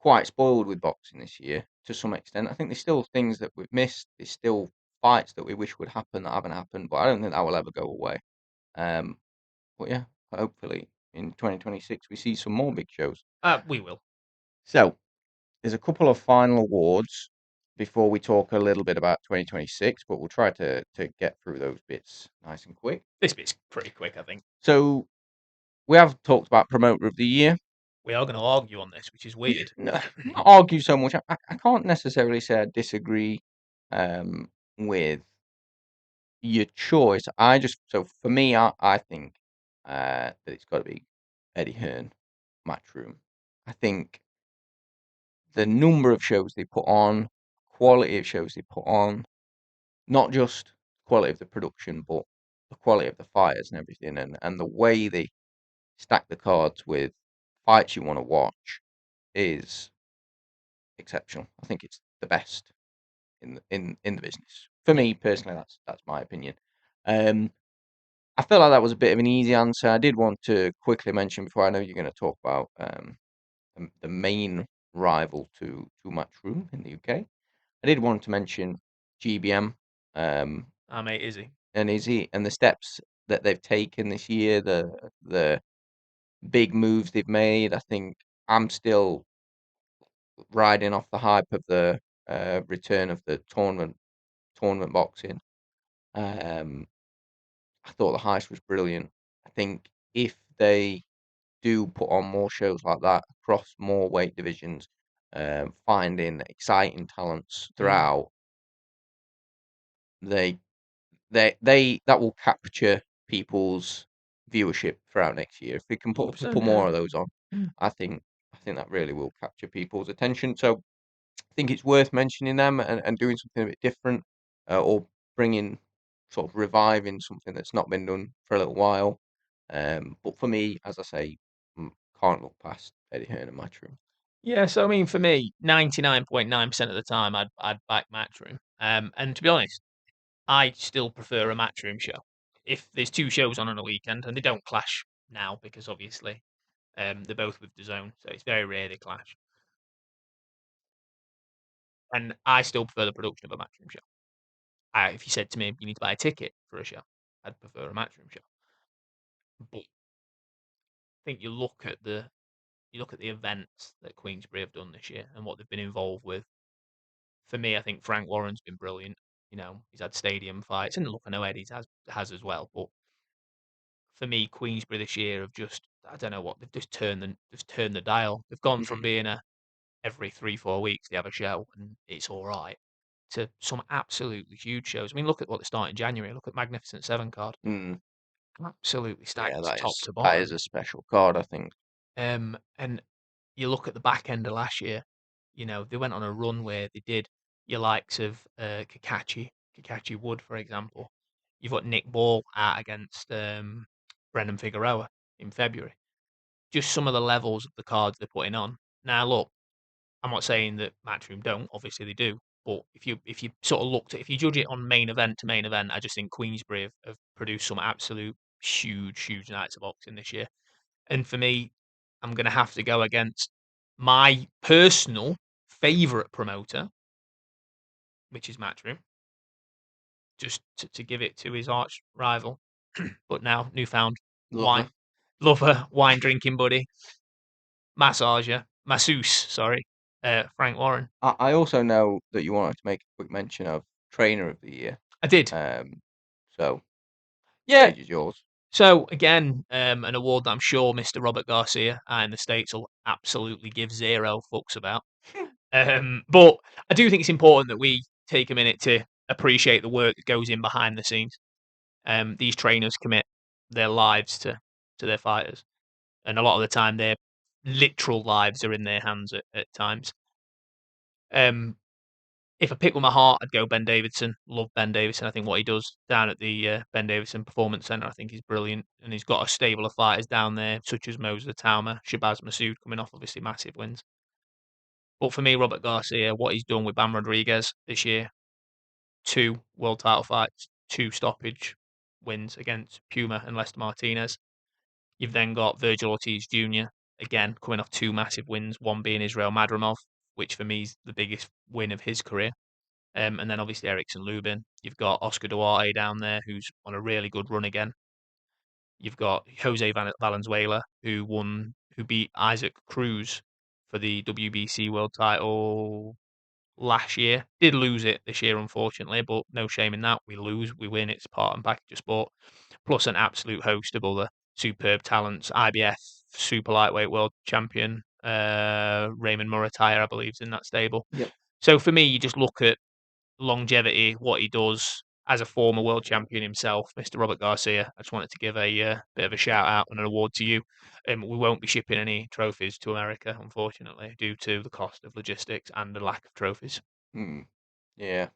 quite spoiled with boxing this year to some extent. I think there's still things that we've missed. There's still fights that we wish would happen that haven't happened, but I don't think that will ever go away. Um, but yeah, hopefully in 2026 we see some more big shows. We will. So there's a couple of final awards before we talk a little bit about 2026, but we'll try to get through those bits nice and quick. This bit's pretty quick, I think. So we have talked about promoter of the year. We are going to argue on this, which is weird. No, not argue so much. I can't necessarily say I disagree with your choice. So for me, I think that it's got to be Eddie Hearn, Matchroom. I think the number of shows they put on, quality of shows they put on, not just quality of the production, but the quality of the fighters and everything, and the way they stack the cards with fights you want to watch is exceptional. I think it's the best in the business. For Yeah. me personally, that's my opinion. Um, I felt like that was a bit of an easy answer. I did want to quickly mention before I know you're going to talk about the main rival to Matchroom in the UK. I did want to mention GBM Our mate Izzy. and Izzy and the steps that they've taken this year, the big moves they've made. I think I'm still riding off the hype of the return of the tournament boxing. Um, I thought the heist was brilliant. I think if they do put on more shows like that across more weight divisions, finding exciting talents Mm. throughout, they that will capture people's viewership throughout next year. If we can put a couple 100%, more yeah. of those on, Mm. I think that really will capture people's attention. So I think it's worth mentioning them and doing something a bit different, or bringing sort of reviving something that's not been done for a little while. But for me, as I say, can't look past Eddie Hearn and Matchroom. Yeah, so I mean, for me, 99.9% of the time, I'd back Matchroom. And to be honest, I still prefer a Matchroom show. If there's 2 shows on a weekend, and they don't clash now because obviously, they're both with DAZN, so it's very rare they clash, and I still prefer the production of a Matchroom show. If you said to me, "You need to buy a ticket for a show," I'd prefer a Matchroom show. But I think you look at the events that Queensberry have done this year and what they've been involved with. For me, I think Frank Warren's been brilliant. You know, he's had stadium fights, and look, I know Eddie's has as well. But for me, Queensberry this year have just I don't know what they've just turned the dial. They've gone from Mm, being a every 3 4 weeks they have a show and it's all right to some absolutely huge shows. I mean, look at what they start in January. Look at Magnificent Seven card, mm. absolutely Yeah, stacked top to that is bottom. a special card, I think. And you look at the back end of last year, you know, they went on a run where they did your likes of Kakachi Wood, for example. You've got Nick Ball out against Brendan Figueroa in February. Just some of the levels of the cards they're putting on. Now, look, I'm not saying that Matchroom don't. Obviously, they do. But if you sort of looked at if you judge it on main event to main event, I just think Queensberry have produced some absolute huge nights of boxing this year. And for me, I'm going to have to go against my personal favourite promoter, which is Matchroom, just to give it to his arch rival, but now newfound wine Lover. lover, wine drinking buddy, masseuse, sorry, Frank Warren. I also know that you wanted to make a quick mention of Trainer of the Year. I did. Um, so Yeah. stage is yours. So again, an award that I'm sure Mr. Robert Garcia in the States will absolutely give zero fucks about. But I do think it's important that we take a minute to appreciate the work that goes in behind the scenes. These trainers commit their lives to their fighters, and a lot of the time, their literal lives are in their hands at times. Um, if I pick with my heart, I'd go Ben Davidson. Love Ben Davidson. I think what he does down at the Ben Davidson Performance Centre, I think he's brilliant, and he's got a stable of fighters down there, such as Moses Tauma, Shabazz Masood, coming off obviously massive wins. But for me, Robert Garcia, what he's done with Bam Rodriguez this year, 2 world title fights, 2 stoppage wins against Puma and Lester Martinez. You've then got Virgil Ortiz Jr., again, coming off 2 massive wins, one being Israel Madrimov, which for me is the biggest win of his career. And then obviously Erickson Lubin. You've got Oscar Duarte down there, who's on a really good run again. You've got Jose Valenzuela, who beat Isaac Cruz for the WBC world title last year. Did lose it this year, unfortunately, but no shame in that. We lose, we win. It's part and package of sport. Plus an absolute host of other superb talents. IBF super lightweight world champion Raymond Murataya, I believe, is in that stable. Yep. So for me, you just look at longevity, what he does as a former world champion himself, Mr. Robert Garcia. I just wanted to give a bit of a shout out and an award to you. We won't be shipping any trophies to America, unfortunately, due to the cost of logistics and the lack of trophies. Mm, yeah.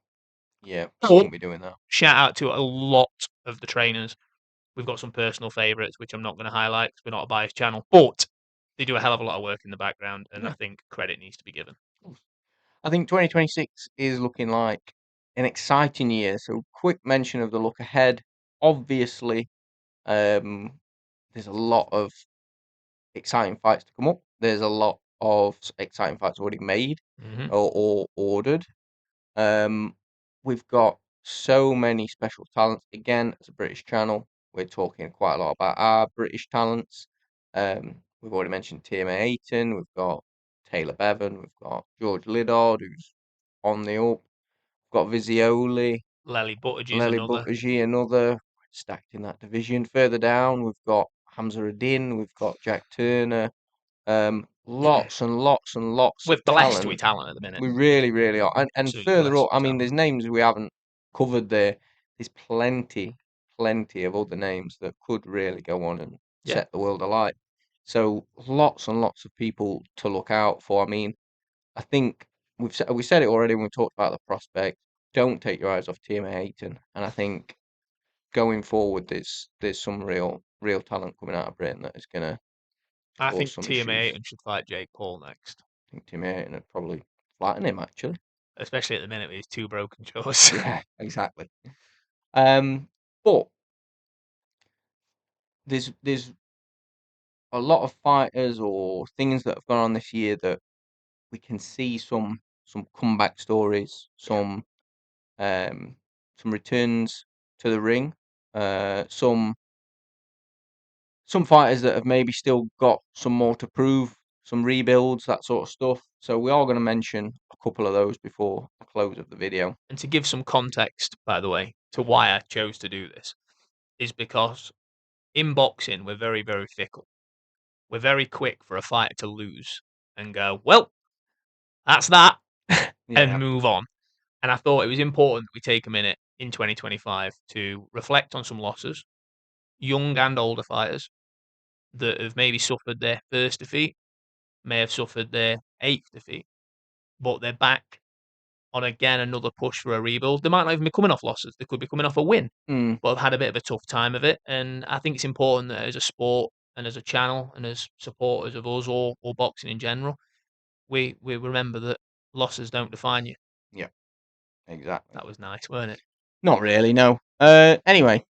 Yeah. But Won't be doing that. shout out to a lot of the trainers. We've got some personal favourites, which I'm not going to highlight because we're not a biased channel, but they do a hell of a lot of work in the background, and I Yeah. think credit needs to be given. I think 2026 is looking like an exciting year. So, quick mention of the look ahead. Obviously, um, there's a lot of exciting fights to come up. There's a lot of exciting fights already made Hmm. or ordered. Um, we've got so many special talents. Again, as a British channel, we're talking quite a lot about our British talents. We've already mentioned TMA Ayton. We've got Taylor Bevan. We've got George Liddard, who's on the up. We've got Vizioli, Lely Buttigieg is Lely another. Buttigieg, another stacked in that division. Further down, we've got Hamza Adin. We've got Jack Turner. lots and lots and lots We're of blessed with talent. talent at the minute. We really, really are. And Absolutely further blessed up, with I mean, talent. there's names we haven't covered there. There's plenty of other names that could really go on and Yeah, set the world alight. So lots and lots of people to look out for. I mean, I think we said it already when we talked about the prospect. Don't take your eyes off TMA Ayton, and I think going forward, there's some real talent coming out of Britain that is gonna I cause think some TMA issues. should fight Jake Paul next, I think TMA Ayton would probably flatten him actually. especially at the minute with his two broken jaws. Yeah, exactly. Um, but there's a lot of fighters or things that have gone on this year that we can see some comeback stories, Yeah, um some returns to the ring, some fighters that have maybe still got some more to prove, some rebuilds, that sort of stuff. So we are going to mention a couple of those before the close of the video. and to give some context, by the way, to why I chose to do this, is because in boxing we're very, very fickle. We're very quick for a fighter to lose and go, well, that's that, and Yeah. move on. And I thought it was important that we take a minute in 2025 to reflect on some losses, young and older fighters that have maybe suffered their first defeat, may have suffered their eighth defeat, but they're back on again another push for a rebuild. They might not even be coming off losses, they could be coming off a win, Mm, but have had a bit of a tough time of it. And I think it's important that as a sport and as a channel and as supporters of us or boxing in general, we remember that losses don't define you. yeah, exactly. That was nice, weren't it? Not really, no. Anyway,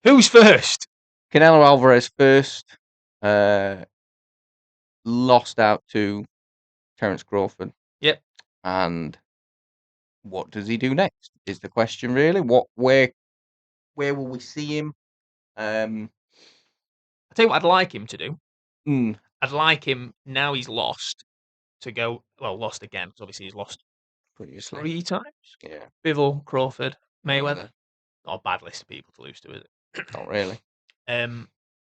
Who's first? Canelo Alvarez first, uh, lost out to Terence Crawford, Yep. and what does he do next? Is the question really? Where will we see him? Um, I tell you what I'd like him to do. mm, I'd like him now he's lost to go lost again because obviously he's lost previously, 3 times. yeah, Bivol, Crawford, Mayweather. Mayweather, Not a bad list of people to lose to, is it? not really.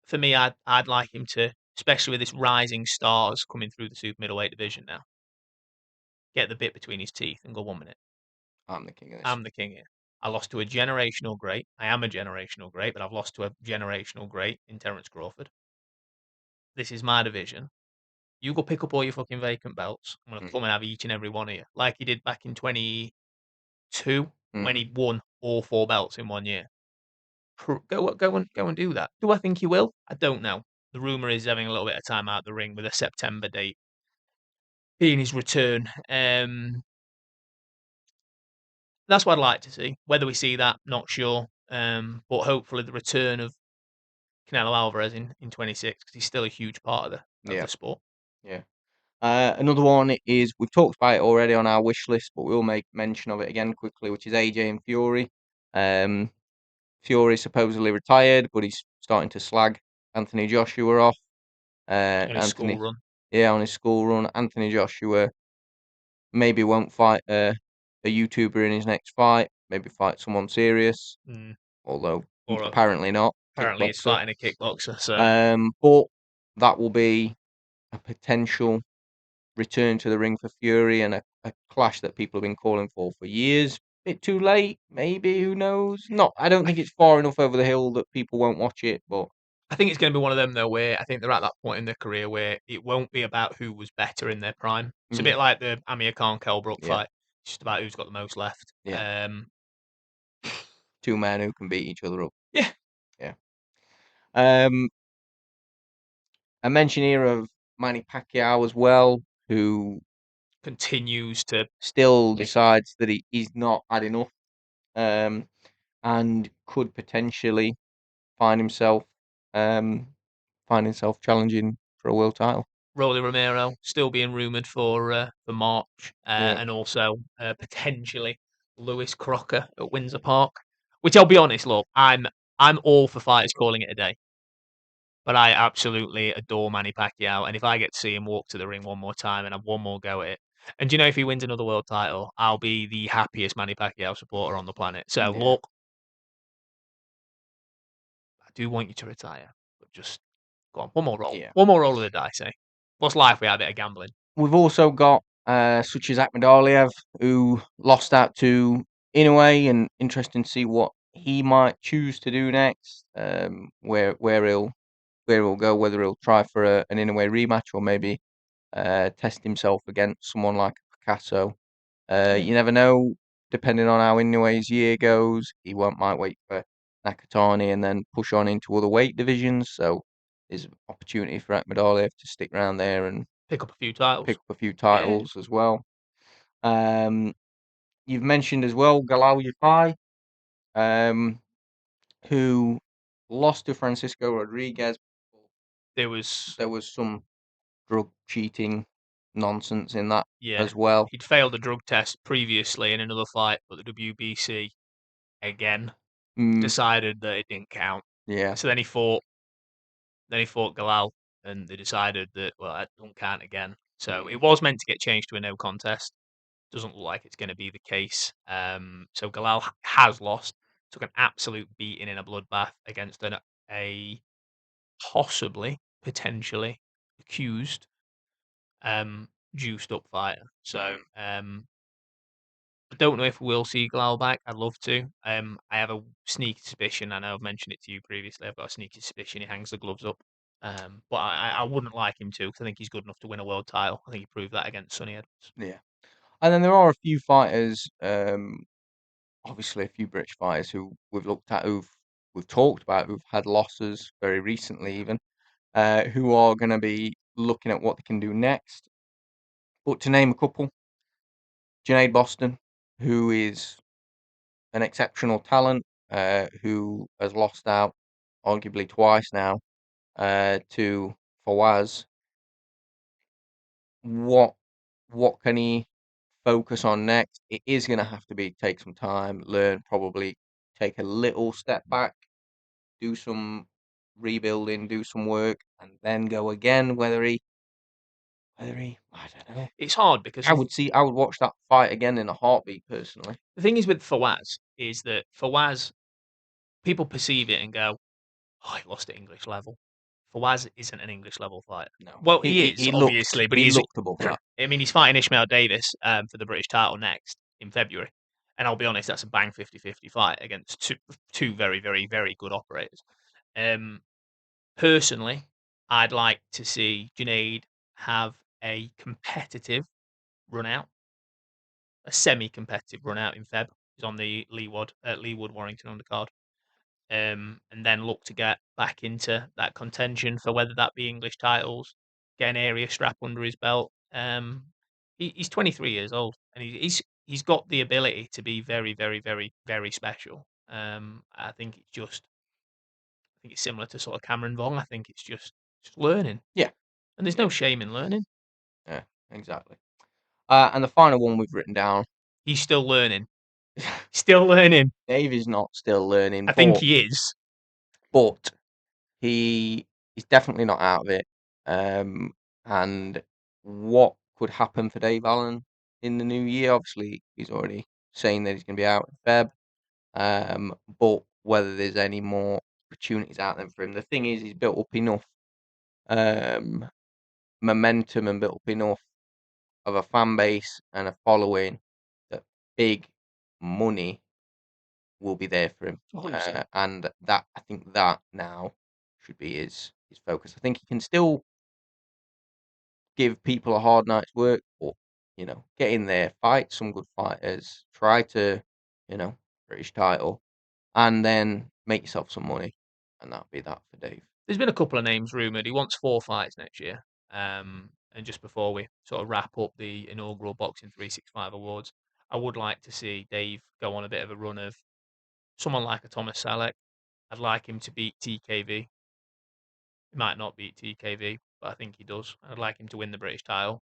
For me, I'd like him to, especially with this rising stars coming through the super middleweight division now, get the bit between his teeth and go 1 minute. I'm the king of this. I'm the king here. I lost to a generational great. I am a generational great, but I've lost to a generational great in Terence Crawford. This is my division. You go pick up all your fucking vacant belts. I'm gonna Mm, come and have each and every one of you, like he did back in 22 when mm, he won all 4 belts in 1 year. Go and do that. Do I think he will? I don't know. The rumor is having a little bit of time out the ring with a September date being his return. That's what I'd like to see. Whether we see that, not sure. But hopefully the return of Canelo Alvarez in 26 because he's still a huge part of yeah, the sport. yeah. Another one is we've talked about it already on our wish list, but we'll make mention of it again quickly, which is AJ and Fury. Um, Fury supposedly retired, but he's starting to slag Anthony Joshua off. On his school Anthony, run. yeah, on his school run. Anthony Joshua maybe won't fight a YouTuber in his next fight. Maybe fight someone serious, Mm. although Or apparently not apparently he's kickboxer. fighting a kickboxer. So But that will be a potential return to the ring for Fury and a clash that people have been calling for years. Bit too late, maybe. Who knows? Not. I don't think it's far enough over the hill that people won't watch it. But I think it's going to be one of them though, where I think they're at that point in their career where it won't be about who was better in their prime. It's a mm, bit like the Amir Khan Kell Brook yeah, fight. It's just about who's got the most left. yeah, two men who can beat each other up. Yeah, Yeah. Um, I mentioned here of Manny Pacquiao as well, who continues to. still decides that he's not had enough, um, and could potentially find himself um, challenging for a world title. Rolly Romero still being rumoured for March, Yeah, and also potentially Lewis Crocker at Windsor Park. Which I'll be honest, look, I'm all for fighters calling it a day, but I absolutely adore Manny Pacquiao, and if I get to see him walk to the ring one more time and have one more go at it, and do you know if he wins another world title, I'll be the happiest Manny Pacquiao supporter on the planet. So yeah, look, I do want you to retire, but just Go on, one more roll. Yeah. One more roll of the dice, eh? What's life without a bit of gambling? We've also got such as Akhmadaliev, who lost out to Inoue, and interesting to see what he might choose to do next. Where he'll go, whether he'll try for an Inoue rematch or maybe test himself against someone like Picasso. Yeah. You never know, depending on how Inoue's year goes. He might wait for Nakatani and then push on into other weight divisions. So there's an opportunity for Akhmadaliev to stick around there and Pick up a few pick titles. up a few Yeah. titles as well. Um, you've mentioned as well Galal Yafai, um, who lost to Francisco Rodriguez. There was, There was some drug cheating nonsense in that yeah, as well. he'd failed a drug test previously in another fight, but the WBC again Mm, decided that it didn't count. yeah. So then he fought Galal, and they decided that, well, that don't count again. So it Mm, was meant to get changed to a no contest. Doesn't look like it's going to be the case. So Galal has lost. Took an absolute beating in a bloodbath against a possibly, potentially accused, juiced up fighter. So I don't know if we'll see Galal back. I'd love to. I have a sneaky suspicion. I know I've mentioned it to you previously. I've got a sneaky suspicion he hangs the gloves up. But I wouldn't like him to because I think he's good enough to win a world title. I think he proved that against Sonny Edwards. yeah. And then there are a few fighters, obviously a few British fighters who we've looked at, we've talked about, who've had losses very recently even, who are going to be looking at what they can do next. But to name a couple, Junaid Boston, who is an exceptional talent, who has lost out arguably twice now to Fawaz. What what can he focus on next? It is going to have to be take some time, learn, probably take a little step back, do some rebuilding, do some work, and then go again. Whether he, I don't know. It's hard because I would watch that fight again in a heartbeat, personally. the thing is with Fawaz is that Fawaz, people perceive it and go, "Oh, he lost at English level." Fawaz isn't an English level fighter. No, Well, he is obviously, but he he's. looked above that. I mean, he's fighting Ishmael Davis for the British title next in February, and I'll be honest, that's a bang 50-50 fight against two very very very good operators. Um, Personally, I'd like to see Junaid have a competitive run out, a semi-competitive run out in Feb. He's on the Leewood Warrington undercard, and then look to get back into that contention for whether that be English titles, get an area strap under his belt. He's 23 years old, and he's got the ability to be very, very, very, very special. I think it's similar to sort of Cameron Vong. I think it's just learning, Yeah, and there's yeah, no shame in learning. yeah, exactly. And the final one we've written down. He's still learning, still learning. Dave is not still learning, I think he is. but he is definitely not out of it. Um, and what could happen for Dave Allen in the new year? Obviously, he's already saying that he's going to be out in Feb. But whether there's any more opportunities out there for him, the thing is, he's built up enough um, momentum and built up enough of a fan base and a following that big money will be there for him. 100%. And that I think that now should be his focus. I think he can still give people a hard night's work, but get in there, fight some good fighters, try to, British title, and then make yourself some money, and that'll be that for Dave. There's been a couple of names rumoured. He wants 4 fights next year. And just before we sort of wrap up the inaugural Boxing 365 Awards, I would like to see Dave go on a bit of a run of someone like a Thomas Salek. I'd like him to beat TKV. He might not beat TKV, but I think he does. I'd like him to win the British title.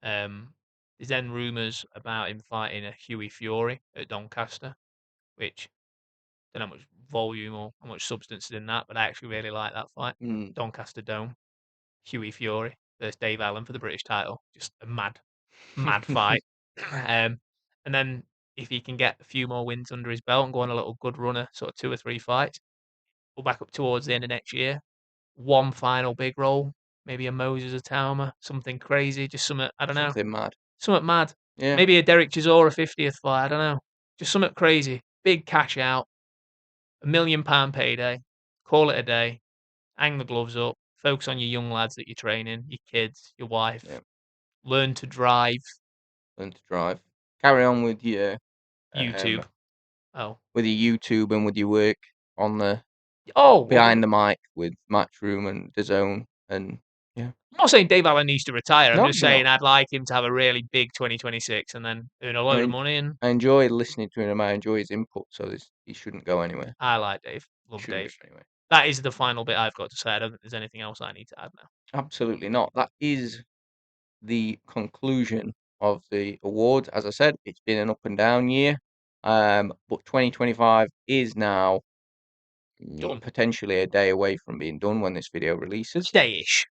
Um, there's then rumours about him fighting a Hughie Fury at Doncaster, which I don't know how much volume or how much substance is in that, but I actually really like that fight. Mm. Doncaster Dome. Hughie Fury versus Dave Allen for the British title. Just a mad, mad fight. um, and then if he can get a few more wins under his belt and go on a little good runner, sort of 2 or 3 fights, we'll back up towards the end of next year. one final big role, maybe a Moses Atama, something crazy, just something, I don't know, Something mad. something mad. Yeah. Maybe a Derek Chisora 50th fight, I don't know. Just something crazy. Big cash out, £1 million payday, call it a day, hang the gloves up, focus on your young lads that you're training, your kids, your wife, Yeah. learn to drive, Learn to drive. Carry on YouTube. Oh. with your YouTube and with your work on the Oh, behind the mic with Matchroom and DAZN and yeah. I'm not saying Dave Allen needs to retire. I'm No, just saying no. I'd like him to have a really big 2026 and then earn a load of money. And I enjoy listening to him. I enjoy his input, so he shouldn't go anywhere. I like Dave. He Love shouldn't Dave. go anywhere. That is the final bit I've got to say. I don't think there's anything else I need to add now. Absolutely not. That is the conclusion of the awards. As I said, it's been an up and down year, but 2025 is now Done. potentially a day away from being done when this video releases. Day-ish.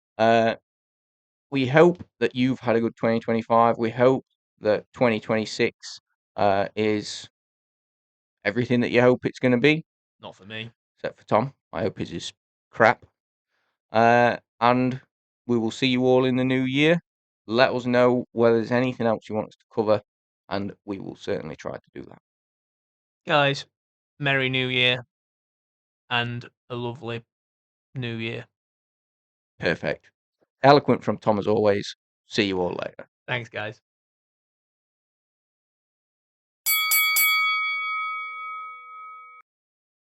We hope that you've had a good 2025. We hope that 2026 is everything that you hope it's going to be. Not for me. Except for Tom. I hope his is crap. And we will see you all in the new year. Let us know whether there's anything else you want us to cover, and we will certainly try to do that. Guys, Merry New Year and a lovely New Year. Perfect. Eloquent from Tom as always. See you all later. Thanks, guys.